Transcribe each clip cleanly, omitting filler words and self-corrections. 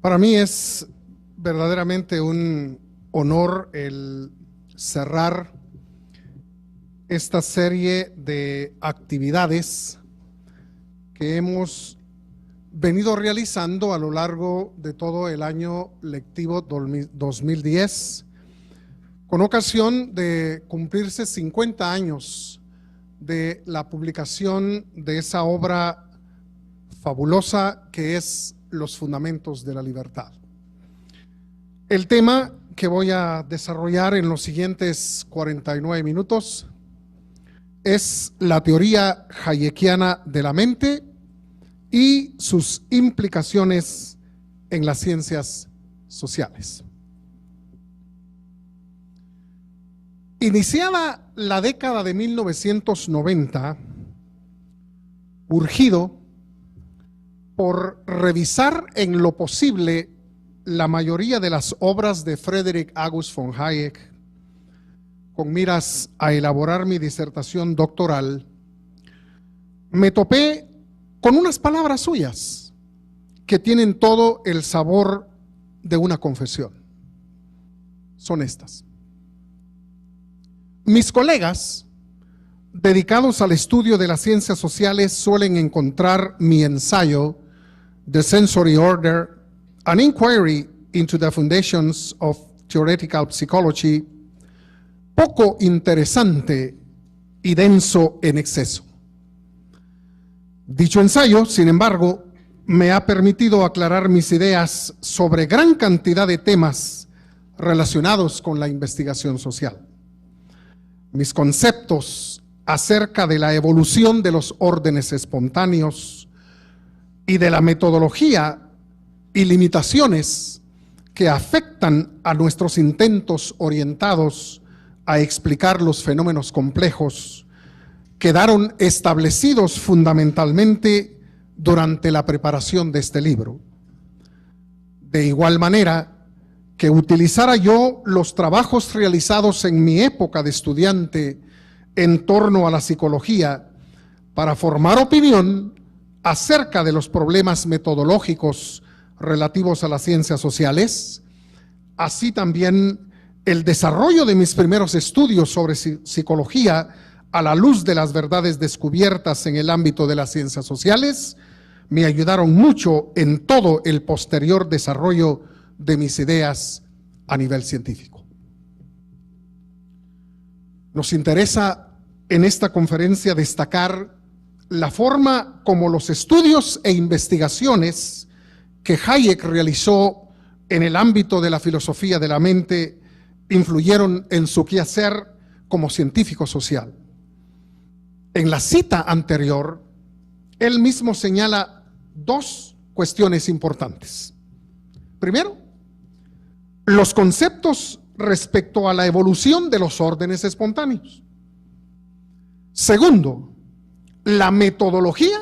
Para mí es verdaderamente un honor el cerrar esta serie de actividades que hemos venido realizando a lo largo de todo el año lectivo 2010, con ocasión de cumplirse 50 años de la publicación de esa obra fabulosa que es Los Fundamentos de la Libertad. El tema que voy a desarrollar en los siguientes 49 minutos es la teoría hayekiana de la mente y sus implicaciones en las ciencias sociales. Iniciada la década de 1990, urgido por revisar en lo posible la mayoría de las obras de Friedrich August von Hayek, con miras a elaborar mi disertación doctoral, me topé con unas palabras suyas que tienen todo el sabor de una confesión. Son estas: mis colegas dedicados al estudio de las ciencias sociales suelen encontrar mi ensayo The Sensory Order, an Inquiry into the Foundations of Theoretical Psychology, poco interesante y denso en exceso. Dicho ensayo, sin embargo, me ha permitido aclarar mis ideas sobre gran cantidad de temas relacionados con la investigación social. Mis conceptos acerca de la evolución de los órdenes espontáneos y de la metodología y limitaciones que afectan a nuestros intentos orientados a explicar los fenómenos complejos quedaron establecidos fundamentalmente durante la preparación de este libro. De igual manera que utilizara yo los trabajos realizados en mi época de estudiante en torno a la psicología para formar opinión acerca de los problemas metodológicos relativos a las ciencias sociales, así también el desarrollo de mis primeros estudios sobre psicología a la luz de las verdades descubiertas en el ámbito de las ciencias sociales, me ayudaron mucho en todo el posterior desarrollo de mis ideas a nivel científico. Nos interesa en esta conferencia destacar la forma como los estudios e investigaciones que Hayek realizó en el ámbito de la filosofía de la mente influyeron en su quehacer como científico social. En la cita anterior, él mismo señala dos cuestiones importantes. Primero, los conceptos respecto a la evolución de los órdenes espontáneos. Segundo, la metodología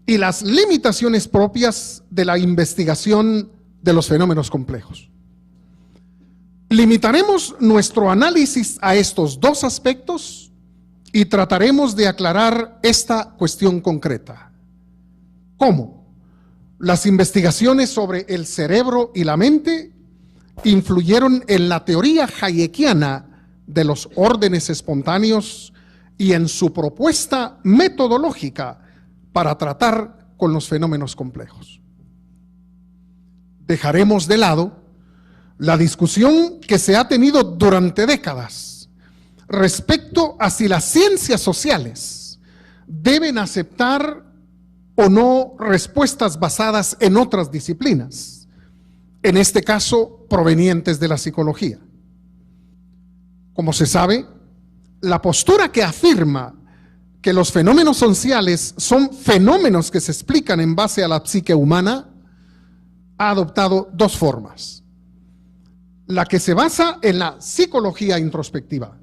y las limitaciones propias de la investigación de los fenómenos complejos. Limitaremos nuestro análisis a estos dos aspectos y trataremos de aclarar esta cuestión concreta. ¿Cómo las investigaciones sobre el cerebro y la mente influyeron en la teoría hayekiana de los órdenes espontáneos y en su propuesta metodológica para tratar con los fenómenos complejos? Dejaremos de lado la discusión que se ha tenido durante décadas respecto a si las ciencias sociales deben aceptar o no respuestas basadas en otras disciplinas, en este caso provenientes de la psicología. Como se sabe, la postura que afirma que los fenómenos sociales son fenómenos que se explican en base a la psique humana ha adoptado dos formas: la que se basa en la psicología introspectiva,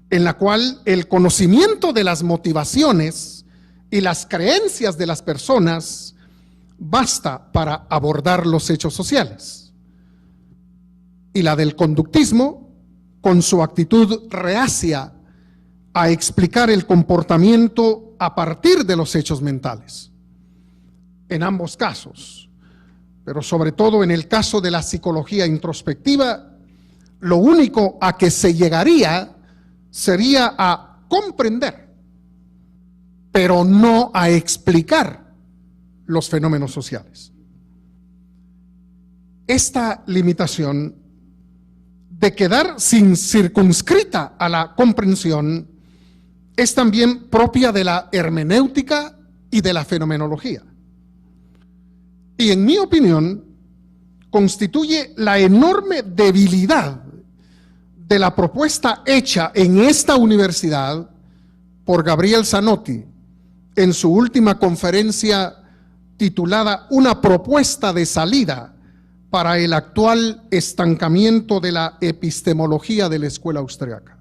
en la cual el conocimiento de las motivaciones y las creencias de las personas basta para abordar los hechos sociales, y la del conductismo, con su actitud reacia a explicar el comportamiento a partir de los hechos mentales. En ambos casos, pero sobre todo en el caso de la psicología introspectiva, lo único a que se llegaría sería a comprender, pero no a explicar los fenómenos sociales. Esta limitación de quedar sin circunscrita a la comprensión es también propia de la hermenéutica y de la fenomenología. Y en mi opinión, constituye la enorme debilidad de la propuesta hecha en esta universidad por Gabriel Zanotti en su última conferencia titulada Una propuesta de salida para el actual estancamiento de la epistemología de la escuela austriaca.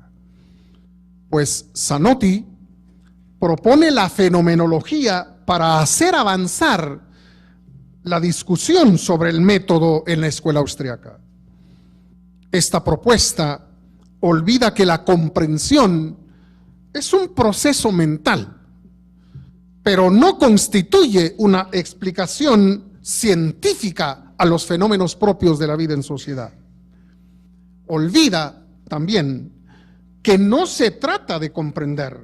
Pues Zanotti propone la fenomenología para hacer avanzar la discusión sobre el método en la escuela austriaca. Esta propuesta olvida que la comprensión es un proceso mental, pero no constituye una explicación científica a los fenómenos propios de la vida en sociedad. Olvida también que no se trata de comprender,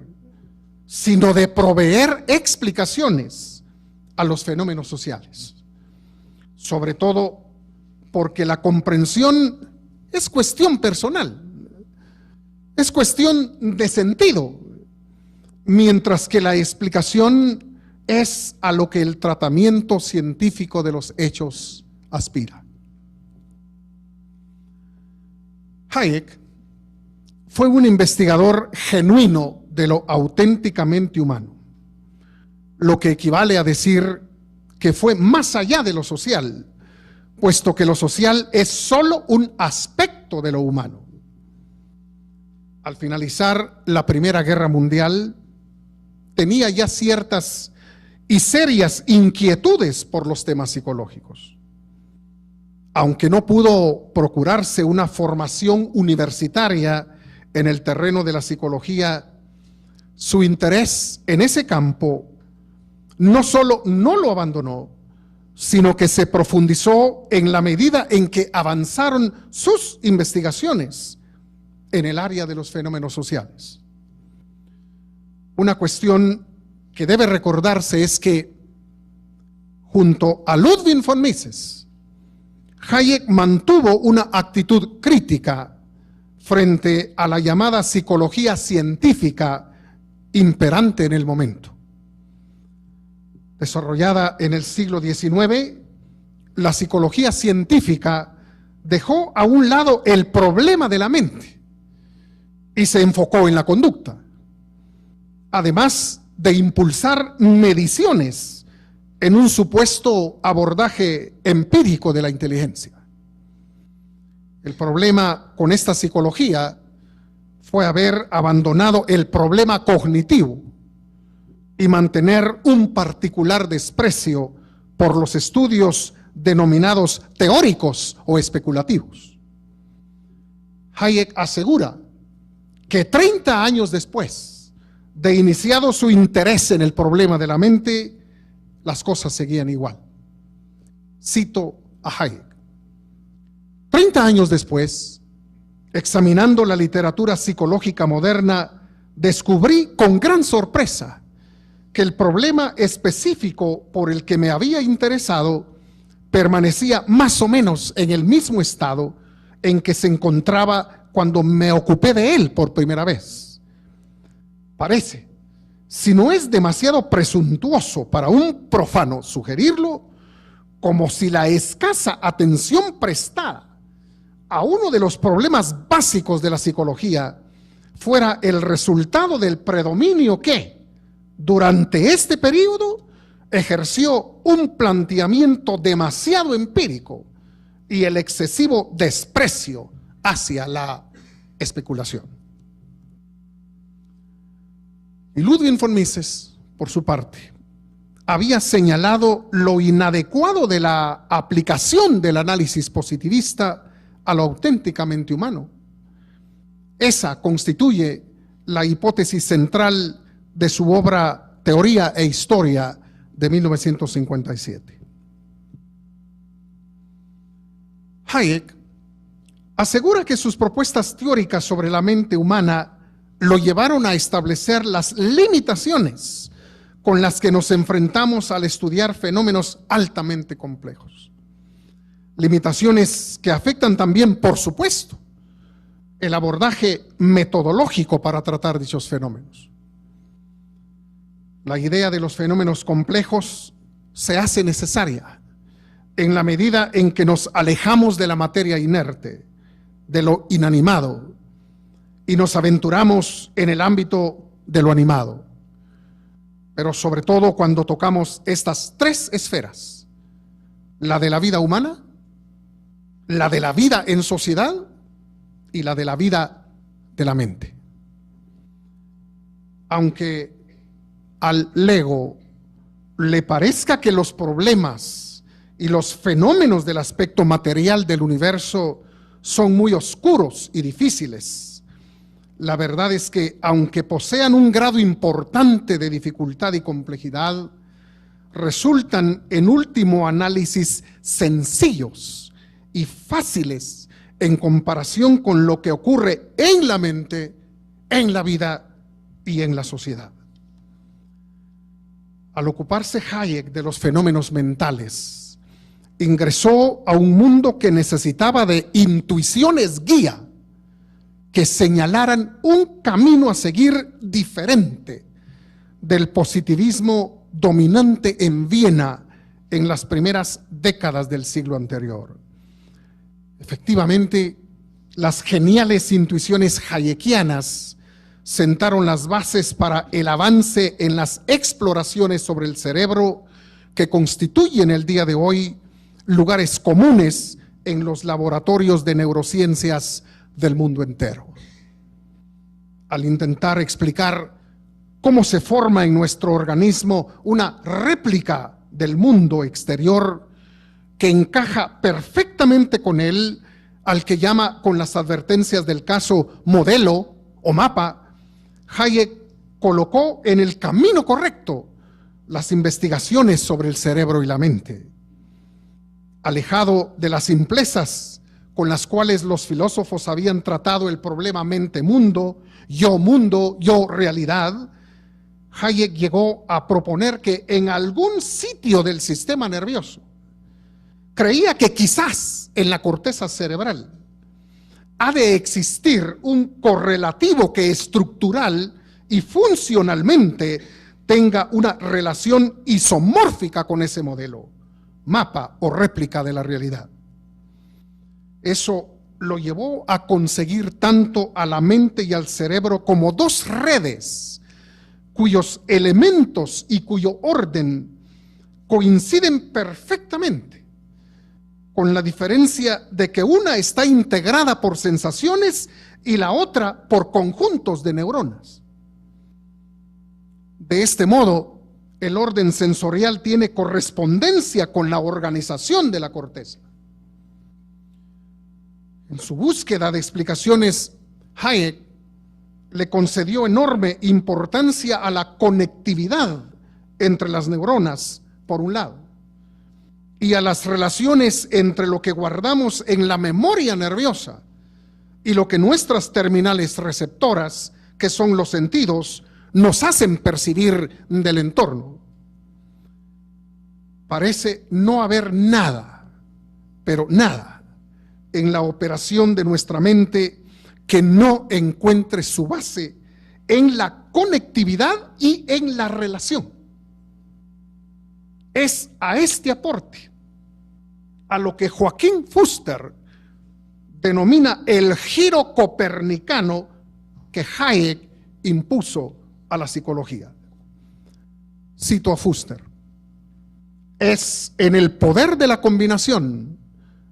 sino de proveer explicaciones a los fenómenos sociales. Sobre todo porque la comprensión es cuestión personal, es cuestión de sentido, mientras que la explicación es a lo que el tratamiento científico de los hechos aspira. Hayek fue un investigador genuino de lo auténticamente humano, lo que equivale a decir que fue más allá de lo social, puesto que lo social es solo un aspecto de lo humano. Al finalizar la Primera Guerra Mundial, tenía ya ciertas y serias inquietudes por los temas psicológicos. Aunque no pudo procurarse una formación universitaria en el terreno de la psicología, su interés en ese campo no solo no lo abandonó, sino que se profundizó en la medida en que avanzaron sus investigaciones en el área de los fenómenos sociales. Una cuestión que debe recordarse es que, junto a Ludwig von Mises, Hayek mantuvo una actitud crítica frente a la llamada psicología científica imperante en el momento. Desarrollada en el siglo XIX, la psicología científica dejó a un lado el problema de la mente y se enfocó en la conducta, además de impulsar mediciones en un supuesto abordaje empírico de la inteligencia. El problema con esta psicología fue haber abandonado el problema cognitivo y mantener un particular desprecio por los estudios denominados teóricos o especulativos. Hayek asegura que 30 años después de iniciado su interés en el problema de la mente, las cosas seguían igual. Cito a Hayek. 30 años después, examinando la literatura psicológica moderna, descubrí con gran sorpresa que el problema específico por el que me había interesado permanecía más o menos en el mismo estado en que se encontraba cuando me ocupé de él por primera vez. Parece, si no es demasiado presuntuoso para un profano sugerirlo, como si la escasa atención prestada a uno de los problemas básicos de la psicología fuera el resultado del predominio que, durante este periodo, ejerció un planteamiento demasiado empírico y el excesivo desprecio hacia la especulación. Y Ludwig von Mises, por su parte, había señalado lo inadecuado de la aplicación del análisis positivista a lo auténticamente humano. Esa constituye la hipótesis central de su obra Teoría e Historia de 1957. Hayek asegura que sus propuestas teóricas sobre la mente humana lo llevaron a establecer las limitaciones con las que nos enfrentamos al estudiar fenómenos altamente complejos. Limitaciones que afectan también, por supuesto, el abordaje metodológico para tratar dichos fenómenos. La idea de los fenómenos complejos se hace necesaria en la medida en que nos alejamos de la materia inerte, de lo inanimado, y nos aventuramos en el ámbito de lo animado. Pero sobre todo cuando tocamos estas tres esferas: la de la vida humana, la de la vida en sociedad y la de la vida de la mente. Aunque al lego le parezca que los problemas y los fenómenos del aspecto material del universo son muy oscuros y difíciles, la verdad es que, aunque posean un grado importante de dificultad y complejidad, resultan en último análisis sencillos y fáciles en comparación con lo que ocurre en la mente, en la vida y en la sociedad. Al ocuparse Hayek de los fenómenos mentales, ingresó a un mundo que necesitaba de intuiciones guía que señalaran un camino a seguir diferente del positivismo dominante en Viena en las primeras décadas del siglo anterior. Efectivamente, las geniales intuiciones hayekianas sentaron las bases para el avance en las exploraciones sobre el cerebro que constituyen el día de hoy lugares comunes en los laboratorios de neurociencias del mundo entero. Al intentar explicar cómo se forma en nuestro organismo una réplica del mundo exterior que encaja perfectamente con él, al que llama, con las advertencias del caso, modelo o mapa, Hayek colocó en el camino correcto las investigaciones sobre el cerebro y la mente. Alejado de las simplezas con las cuales los filósofos habían tratado el problema mente-mundo, yo realidad, Hayek llegó a proponer que en algún sitio del sistema nervioso, creía que quizás en la corteza cerebral, ha de existir un correlativo que estructural y funcionalmente tenga una relación isomórfica con ese modelo, mapa o réplica de la realidad. Eso lo llevó a conseguir tanto a la mente y al cerebro como dos redes cuyos elementos y cuyo orden coinciden perfectamente, con la diferencia de que una está integrada por sensaciones y la otra por conjuntos de neuronas. De este modo, el orden sensorial tiene correspondencia con la organización de la corteza. En su búsqueda de explicaciones, Hayek le concedió enorme importancia a la conectividad entre las neuronas, por un lado, y a las relaciones entre lo que guardamos en la memoria nerviosa y lo que nuestras terminales receptoras, que son los sentidos, nos hacen percibir del entorno. Parece no haber nada, pero nada, en la operación de nuestra mente que no encuentre su base en la conectividad y en la relación. Es a este aporte a lo que Joaquín Fuster denomina el giro copernicano que Hayek impuso a la psicología. Cito a Fuster: es en el poder de la combinación,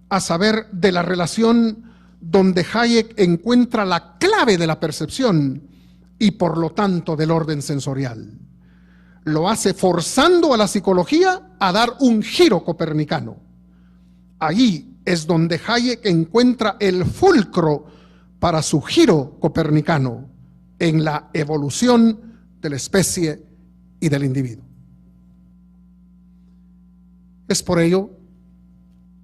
a saber, de la relación, donde Hayek encuentra la clave de la percepción y por lo tanto del orden sensorial. Lo hace forzando a la psicología a dar un giro copernicano. Allí es donde Hayek encuentra el fulcro para su giro copernicano en la evolución de la especie y del individuo. Es por ello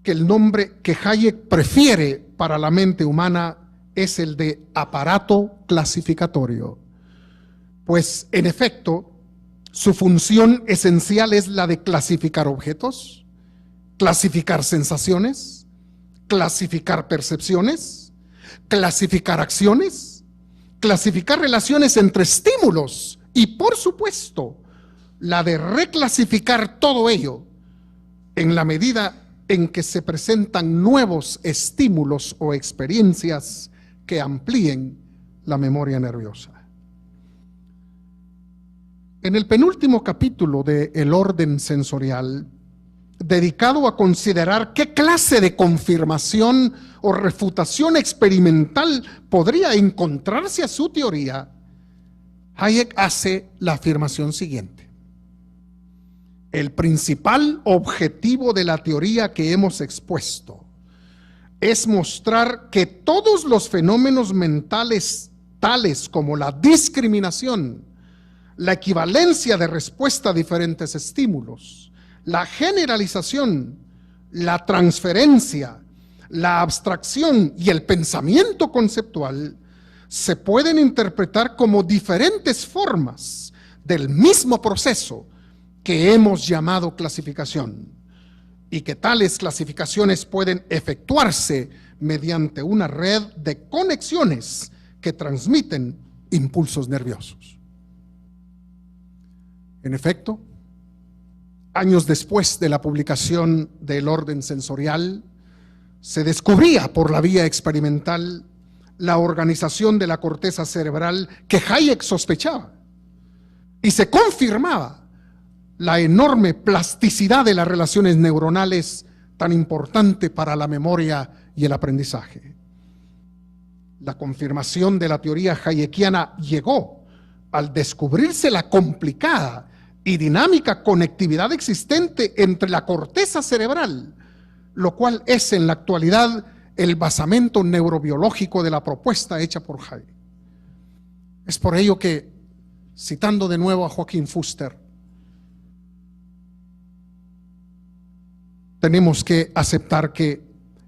que el nombre que Hayek prefiere para la mente humana es el de aparato clasificatorio, pues en efecto su función esencial es la de clasificar objetos, clasificar sensaciones, clasificar percepciones, clasificar acciones, clasificar relaciones entre estímulos y, por supuesto, la de reclasificar todo ello en la medida en que se presentan nuevos estímulos o experiencias que amplíen la memoria nerviosa. En el penúltimo capítulo de El orden sensorial, dedicado a considerar qué clase de confirmación o refutación experimental podría encontrarse a su teoría, Hayek hace la afirmación siguiente: el principal objetivo de la teoría que hemos expuesto es mostrar que todos los fenómenos mentales, tales como la discriminación, la equivalencia de respuesta a diferentes estímulos, la generalización, la transferencia, la abstracción y el pensamiento conceptual se pueden interpretar como diferentes formas del mismo proceso que hemos llamado clasificación, y que tales clasificaciones pueden efectuarse mediante una red de conexiones que transmiten impulsos nerviosos. En efecto, años después de la publicación de El orden sensorial, se descubría por la vía experimental la organización de la corteza cerebral que Hayek sospechaba, y se confirmaba la enorme plasticidad de las relaciones neuronales tan importante para la memoria y el aprendizaje. La confirmación de la teoría hayekiana llegó al descubrirse la complicada y dinámica conectividad existente entre la corteza cerebral, lo cual es en la actualidad el basamento neurobiológico de la propuesta hecha por Hayek. Es por ello que, citando de nuevo a Joaquín Fuster, tenemos que aceptar que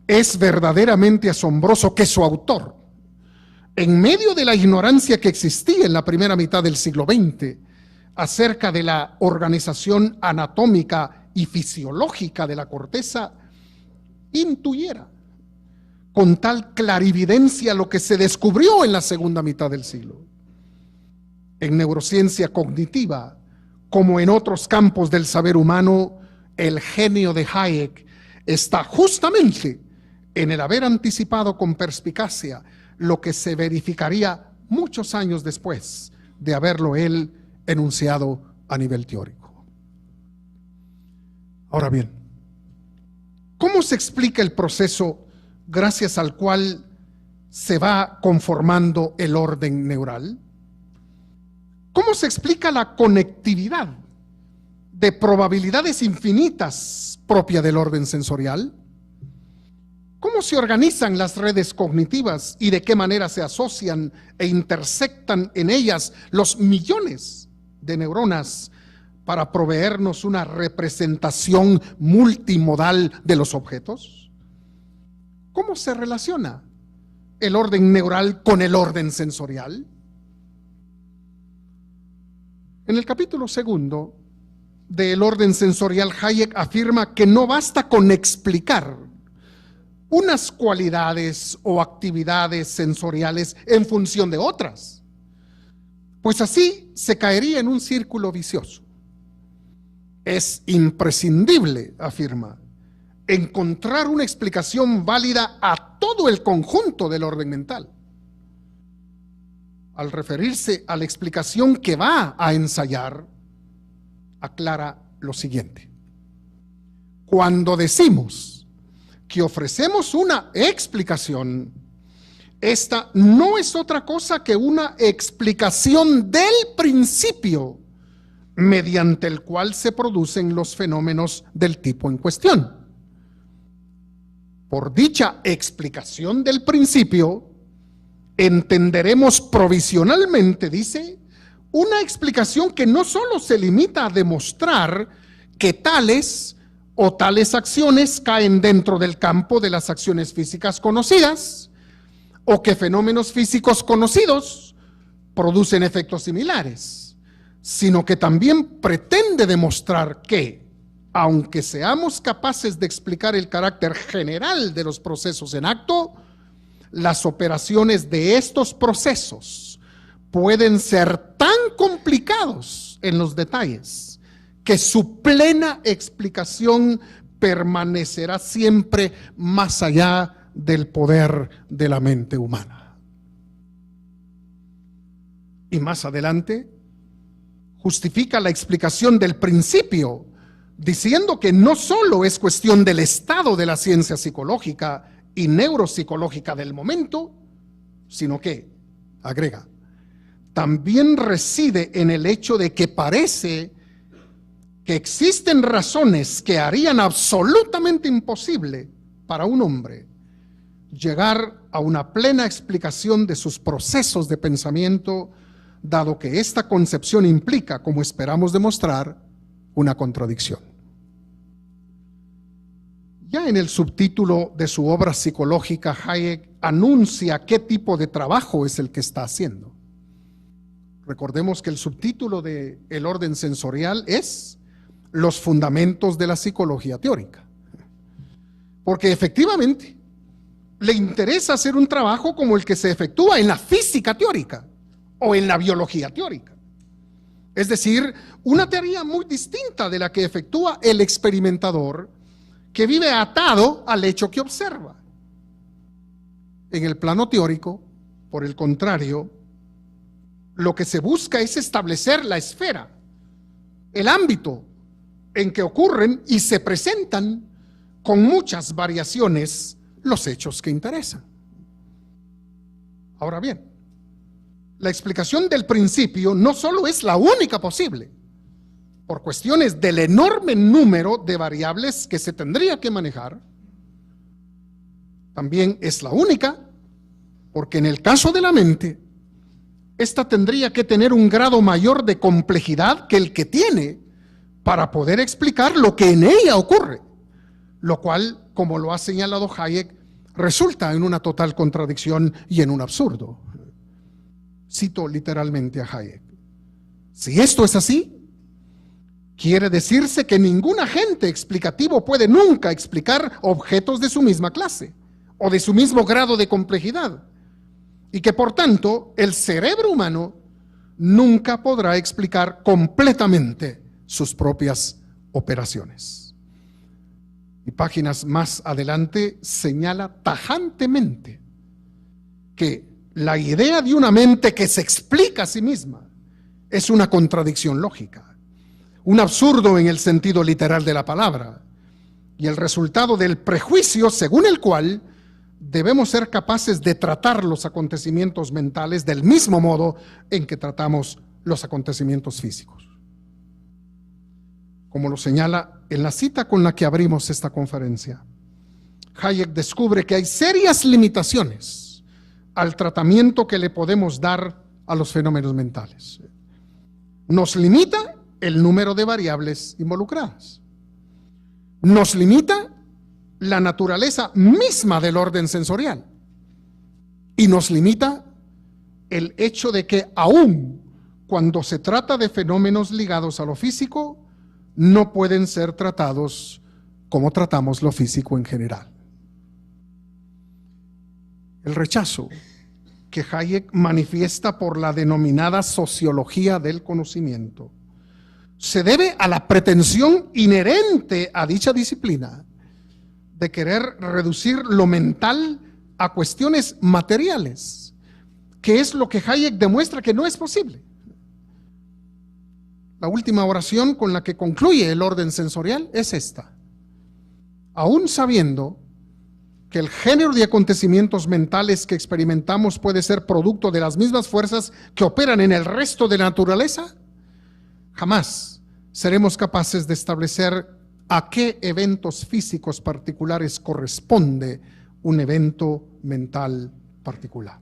es verdaderamente asombroso que su autor, en medio de la ignorancia que existía en la primera mitad del siglo XX acerca de la organización anatómica y fisiológica de la corteza, intuyera con tal clarividencia lo que se descubrió en la segunda mitad del siglo. En neurociencia cognitiva, como en otros campos del saber humano, el genio de Hayek está justamente en el haber anticipado con perspicacia lo que se verificaría muchos años después de haberlo él enunciado a nivel teórico. Ahora bien, ¿cómo se explica el proceso gracias al cual se va conformando el orden neural? ¿Cómo se explica la conectividad de probabilidades infinitas propia del orden sensorial? ¿Cómo se organizan las redes cognitivas y de qué manera se asocian e intersectan en ellas los millones de neuronas para proveernos una representación multimodal de los objetos? ¿Cómo se relaciona el orden neural con el orden sensorial? En el capítulo segundo del orden sensorial, Hayek afirma que no basta con explicar unas cualidades o actividades sensoriales en función de otras, pues así se caería en un círculo vicioso. Es imprescindible, afirma, encontrar una explicación válida a todo el conjunto del orden mental. Al referirse a la explicación que va a ensayar, aclara lo siguiente: cuando decimos que ofrecemos una explicación, esta no es otra cosa que una explicación del principio mediante el cual se producen los fenómenos del tipo en cuestión. Por dicha explicación del principio, entenderemos provisionalmente, dice, una explicación que no solo se limita a demostrar que tales o tales acciones caen dentro del campo de las acciones físicas conocidas, o que fenómenos físicos conocidos producen efectos similares, sino que también pretende demostrar que, aunque seamos capaces de explicar el carácter general de los procesos en acto, las operaciones de estos procesos pueden ser tan complicados en los detalles que su plena explicación permanecerá siempre más allá del poder de la mente humana. Y más adelante justifica la explicación del principio diciendo que no solo es cuestión del estado de la ciencia psicológica y neuropsicológica del momento, sino que, agrega, también reside en el hecho de que parece que existen razones que harían absolutamente imposible para un hombre llegar a una plena explicación de sus procesos de pensamiento, dado que esta concepción implica, como esperamos demostrar, una contradicción. Ya en el subtítulo de su obra psicológica, Hayek anuncia qué tipo de trabajo es el que está haciendo. Recordemos que el subtítulo de El orden sensorial es Los fundamentos de la psicología teórica. Porque efectivamente le interesa hacer un trabajo como el que se efectúa en la física teórica o en la biología teórica. Es decir, una teoría muy distinta de la que efectúa el experimentador que vive atado al hecho que observa. En el plano teórico, por el contrario, lo que se busca es establecer la esfera, el ámbito en que ocurren y se presentan con muchas variaciones los hechos que interesan. Ahora bien, la explicación del principio no solo es la única posible, por cuestiones del enorme número de variables que se tendría que manejar, también es la única, porque en el caso de la mente, esta tendría que tener un grado mayor de complejidad que el que tiene para poder explicar lo que en ella ocurre, lo cual, como lo ha señalado Hayek, resulta en una total contradicción y en un absurdo. Cito literalmente a Hayek. Si esto es así, quiere decirse que ningún agente explicativo puede nunca explicar objetos de su misma clase o de su mismo grado de complejidad, y que por tanto el cerebro humano nunca podrá explicar completamente sus propias operaciones. Y páginas más adelante señala tajantemente que la idea de una mente que se explica a sí misma es una contradicción lógica, un absurdo en el sentido literal de la palabra, y el resultado del prejuicio según el cual debemos ser capaces de tratar los acontecimientos mentales del mismo modo en que tratamos los acontecimientos físicos. Como lo señala en la cita con la que abrimos esta conferencia, Hayek descubre que hay serias limitaciones al tratamiento que le podemos dar a los fenómenos mentales. Nos limita el número de variables involucradas. Nos limita la naturaleza misma del orden sensorial. Y nos limita el hecho de que aún cuando se trata de fenómenos ligados a lo físico, no pueden ser tratados como tratamos lo físico en general. El rechazo que Hayek manifiesta por la denominada sociología del conocimiento se debe a la pretensión inherente a dicha disciplina de querer reducir lo mental a cuestiones materiales, que es lo que Hayek demuestra que no es posible. La última oración con la que concluye el orden sensorial es esta: aún sabiendo que el género de acontecimientos mentales que experimentamos puede ser producto de las mismas fuerzas que operan en el resto de la naturaleza, jamás seremos capaces de establecer a qué eventos físicos particulares corresponde un evento mental particular.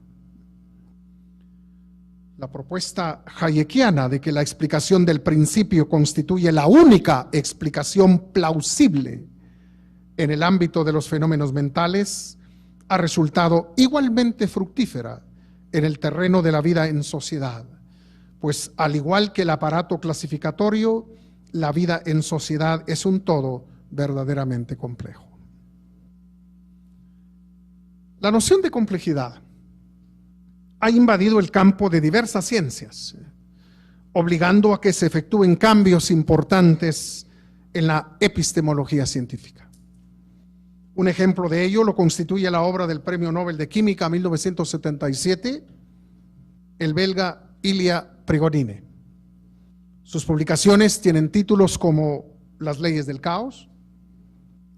La propuesta hayekiana de que la explicación del principio constituye la única explicación plausible en el ámbito de los fenómenos mentales ha resultado igualmente fructífera en el terreno de la vida en sociedad, pues al igual que el aparato clasificatorio, la vida en sociedad es un todo verdaderamente complejo. La noción de complejidad ha invadido el campo de diversas ciencias, obligando a que se efectúen cambios importantes en la epistemología científica. Un ejemplo de ello lo constituye la obra del Premio Nobel de Química 1977, el belga Ilya Prigogine. Sus publicaciones tienen títulos como Las leyes del caos,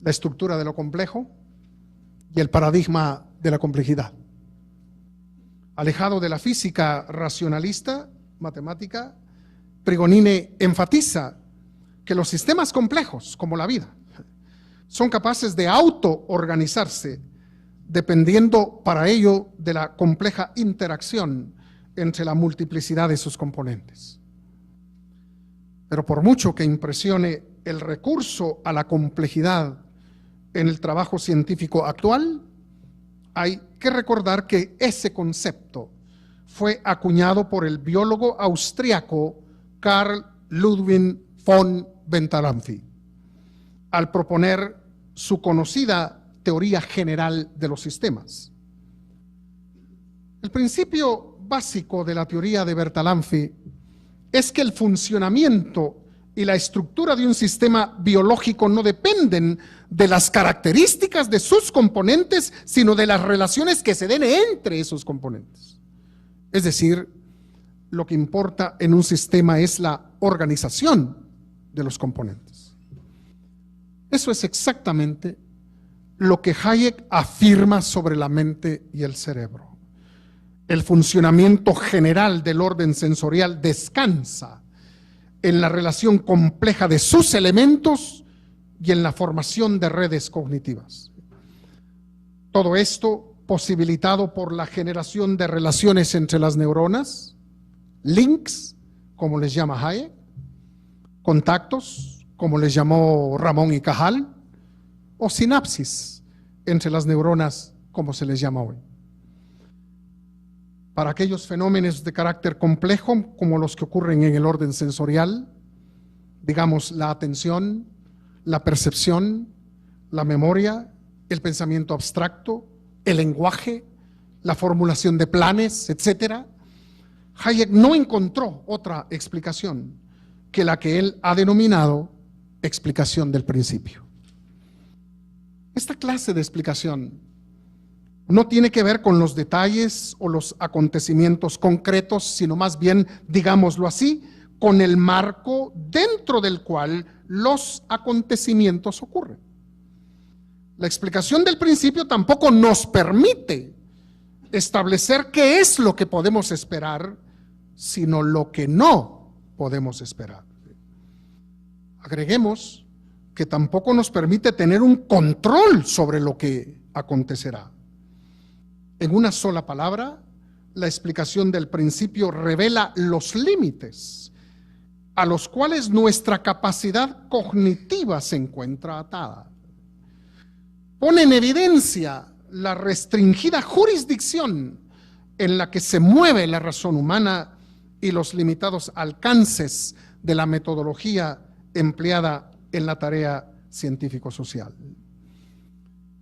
La estructura de lo complejo y El paradigma de la complejidad. Alejado de la física racionalista, matemática, Prigogine enfatiza que los sistemas complejos, como la vida, son capaces de autoorganizarse dependiendo para ello de la compleja interacción entre la multiplicidad de sus componentes. Pero por mucho que impresione el recurso a la complejidad en el trabajo científico actual, hay que recordar que ese concepto fue acuñado por el biólogo austriaco Carl Ludwig von Benthalamphy al proponer su conocida teoría general de los sistemas. El principio básico de la teoría de Benthalamphy es que el funcionamiento y la estructura de un sistema biológico no dependen de las características de sus componentes, sino de las relaciones que se den entre esos componentes. Es decir, lo que importa en un sistema es la organización de los componentes. Eso es exactamente lo que Hayek afirma sobre la mente y el cerebro. El funcionamiento general del orden sensorial descansa en la relación compleja de sus elementos y en la formación de redes cognitivas. Todo esto posibilitado por la generación de relaciones entre las neuronas, links, como les llama Hayek, contactos, como les llamó Ramón y Cajal, o sinapsis entre las neuronas, como se les llama hoy. Para aquellos fenómenos de carácter complejo, como los que ocurren en el orden sensorial, digamos la atención, la percepción, la memoria, el pensamiento abstracto, el lenguaje, la formulación de planes, etc., Hayek no encontró otra explicación que la que él ha denominado explicación del principio. Esta clase de explicación no tiene que ver con los detalles o los acontecimientos concretos, sino más bien, digámoslo así, con el marco dentro del cual los acontecimientos ocurren. La explicación del principio tampoco nos permite establecer qué es lo que podemos esperar, sino lo que no podemos esperar. Agreguemos que tampoco nos permite tener un control sobre lo que acontecerá. En una sola palabra, la explicación del principio revela los límites a los cuales nuestra capacidad cognitiva se encuentra atada. Pone en evidencia la restringida jurisdicción en la que se mueve la razón humana y los limitados alcances de la metodología empleada en la tarea científico-social.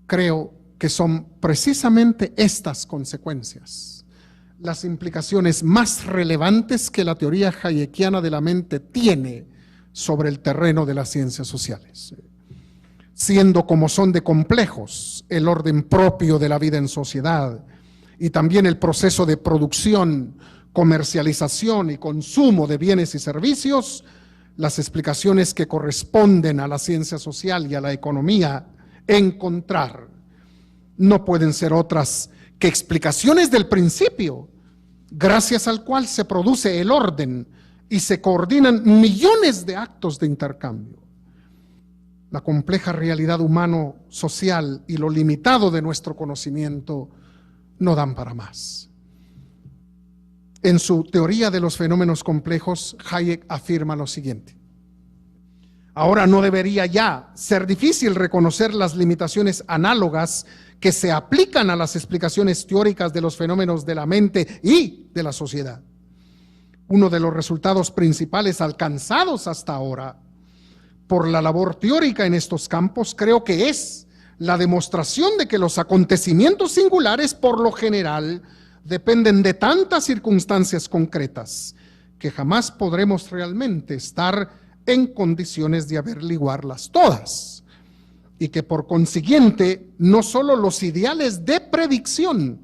Creo que son precisamente estas consecuencias las implicaciones más relevantes que la teoría hayekiana de la mente tiene sobre el terreno de las ciencias sociales. Siendo como son de complejos el orden propio de la vida en sociedad y también el proceso de producción, comercialización y consumo de bienes y servicios, las explicaciones que corresponden a la ciencia social y a la economía encontrar no pueden ser otras que explicaciones del principio, gracias al cual se produce el orden y se coordinan millones de actos de intercambio. La compleja realidad humano-social y lo limitado de nuestro conocimiento no dan para más. En su teoría de los fenómenos complejos, Hayek afirma lo siguiente: ahora no debería ya ser difícil reconocer las limitaciones análogas que se aplican a las explicaciones teóricas de los fenómenos de la mente y de la sociedad. Uno de los resultados principales alcanzados hasta ahora por la labor teórica en estos campos, creo que es la demostración de que los acontecimientos singulares, por lo general, dependen de tantas circunstancias concretas que jamás podremos realmente estar en condiciones de averiguarlas todas, y que por consiguiente no solo los ideales de predicción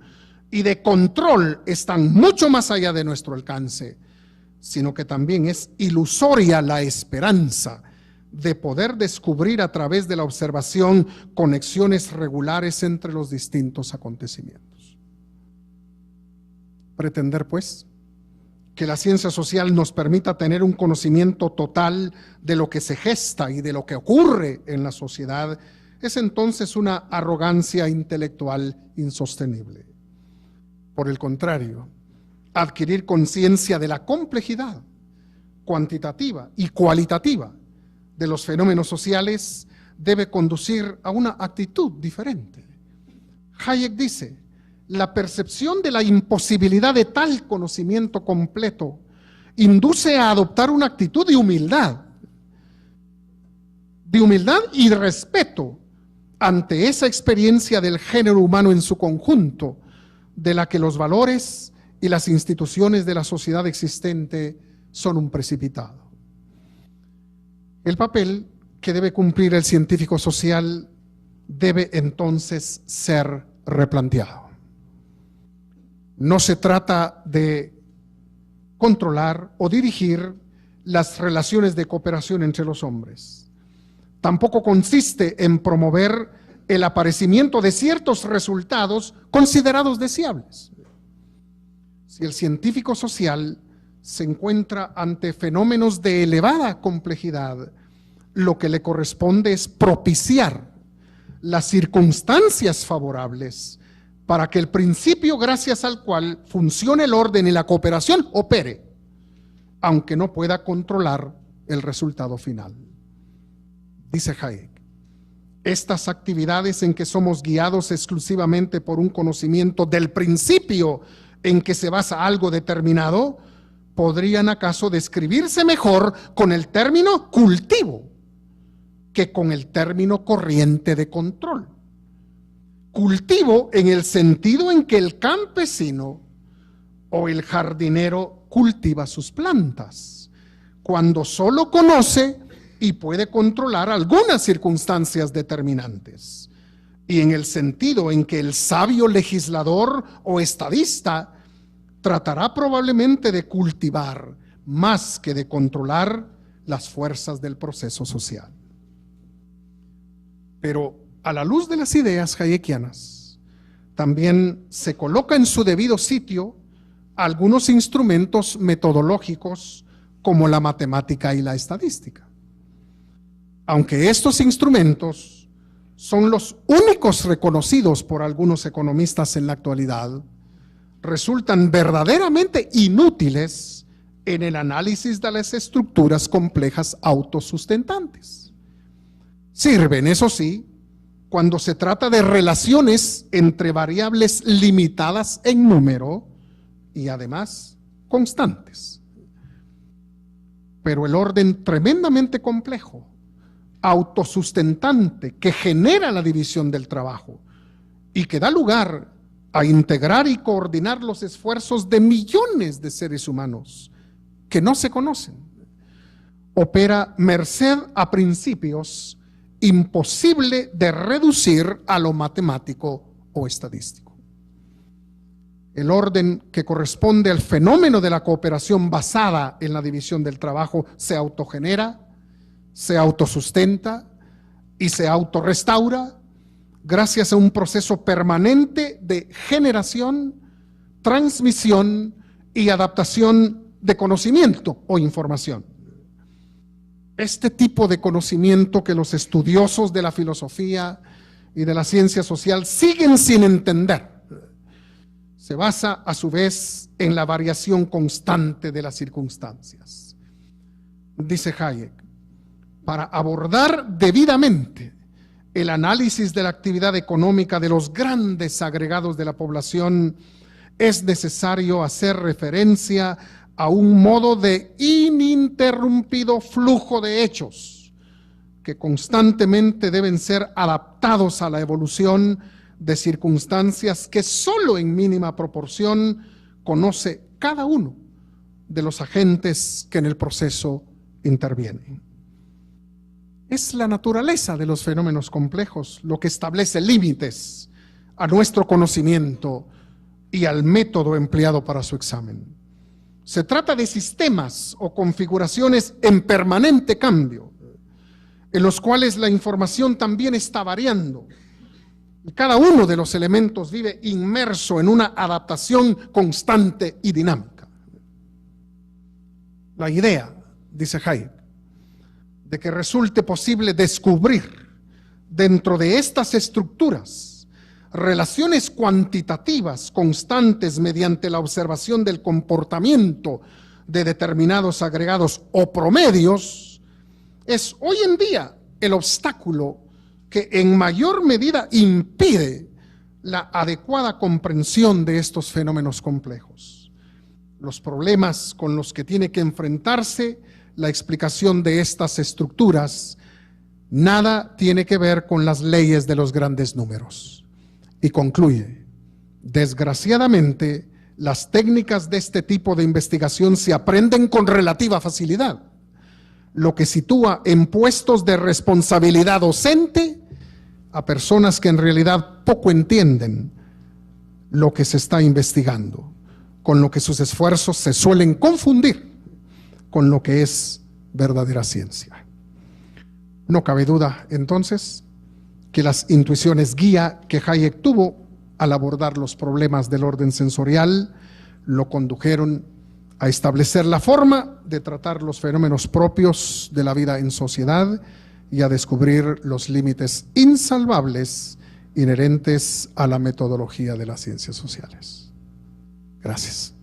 y de control están mucho más allá de nuestro alcance, sino que también es ilusoria la esperanza de poder descubrir a través de la observación conexiones regulares entre los distintos acontecimientos. Pretender, pues, que la ciencia social nos permita tener un conocimiento total de lo que se gesta y de lo que ocurre en la sociedad es entonces una arrogancia intelectual insostenible. Por el contrario, adquirir conciencia de la complejidad cuantitativa y cualitativa de los fenómenos sociales debe conducir a una actitud diferente. Hayek dice: la percepción de la imposibilidad de tal conocimiento completo induce a adoptar una actitud de humildad y de respeto ante esa experiencia del género humano en su conjunto, de la que los valores y las instituciones de la sociedad existente son un precipitado. El papel que debe cumplir el científico social debe entonces ser replanteado. No se trata de controlar o dirigir las relaciones de cooperación entre los hombres. Tampoco consiste en promover el aparecimiento de ciertos resultados considerados deseables. Si el científico social se encuentra ante fenómenos de elevada complejidad, lo que le corresponde es propiciar las circunstancias favorables para que el principio gracias al cual funcione el orden y la cooperación opere, aunque no pueda controlar el resultado final. Dice Hayek: estas actividades en que somos guiados exclusivamente por un conocimiento del principio en que se basa algo determinado, podrían acaso describirse mejor con el término cultivo que con el término corriente de control. Cultivo en el sentido en que el campesino o el jardinero cultiva sus plantas, cuando solo conoce y puede controlar algunas circunstancias determinantes, y en el sentido en que el sabio legislador o estadista tratará probablemente de cultivar más que de controlar las fuerzas del proceso social. Pero a la luz de las ideas hayekianas, también se coloca en su debido sitio algunos instrumentos metodológicos como la matemática y la estadística. Aunque estos instrumentos son los únicos reconocidos por algunos economistas en la actualidad, resultan verdaderamente inútiles en el análisis de las estructuras complejas autosustentantes. Sirven, eso sí, cuando se trata de relaciones entre variables limitadas en número y además constantes. Pero el orden tremendamente complejo, autosustentante, que genera la división del trabajo y que da lugar a integrar y coordinar los esfuerzos de millones de seres humanos que no se conocen, opera merced a principios imposible de reducir a lo matemático o estadístico. El orden que corresponde al fenómeno de la cooperación basada en la división del trabajo se autogenera, se autosustenta y se autorrestaura gracias a un proceso permanente de generación, transmisión y adaptación de conocimiento o información. Este tipo de conocimiento que los estudiosos de la filosofía y de la ciencia social siguen sin entender, se basa a su vez en la variación constante de las circunstancias. Dice Hayek, para abordar debidamente el análisis de la actividad económica de los grandes agregados de la población, es necesario hacer referencia a un modo de ininterrumpido flujo de hechos que constantemente deben ser adaptados a la evolución de circunstancias que solo en mínima proporción conoce cada uno de los agentes que en el proceso intervienen. Es la naturaleza de los fenómenos complejos lo que establece límites a nuestro conocimiento y al método empleado para su examen. Se trata de sistemas o configuraciones en permanente cambio, en los cuales la información también está variando. Cada uno de los elementos vive inmerso en una adaptación constante y dinámica. La idea, dice Hayek, de que resulte posible descubrir dentro de estas estructuras relaciones cuantitativas constantes mediante la observación del comportamiento de determinados agregados o promedios, es hoy en día el obstáculo que en mayor medida impide la adecuada comprensión de estos fenómenos complejos. Los problemas con los que tiene que enfrentarse la explicación de estas estructuras nada tiene que ver con las leyes de los grandes números. Y concluye, desgraciadamente, las técnicas de este tipo de investigación se aprenden con relativa facilidad, lo que sitúa en puestos de responsabilidad docente a personas que en realidad poco entienden lo que se está investigando, con lo que sus esfuerzos se suelen confundir con lo que es verdadera ciencia. No cabe duda, entonces, que las intuiciones guía que Hayek tuvo al abordar los problemas del orden sensorial lo condujeron a establecer la forma de tratar los fenómenos propios de la vida en sociedad y a descubrir los límites insalvables inherentes a la metodología de las ciencias sociales. Gracias.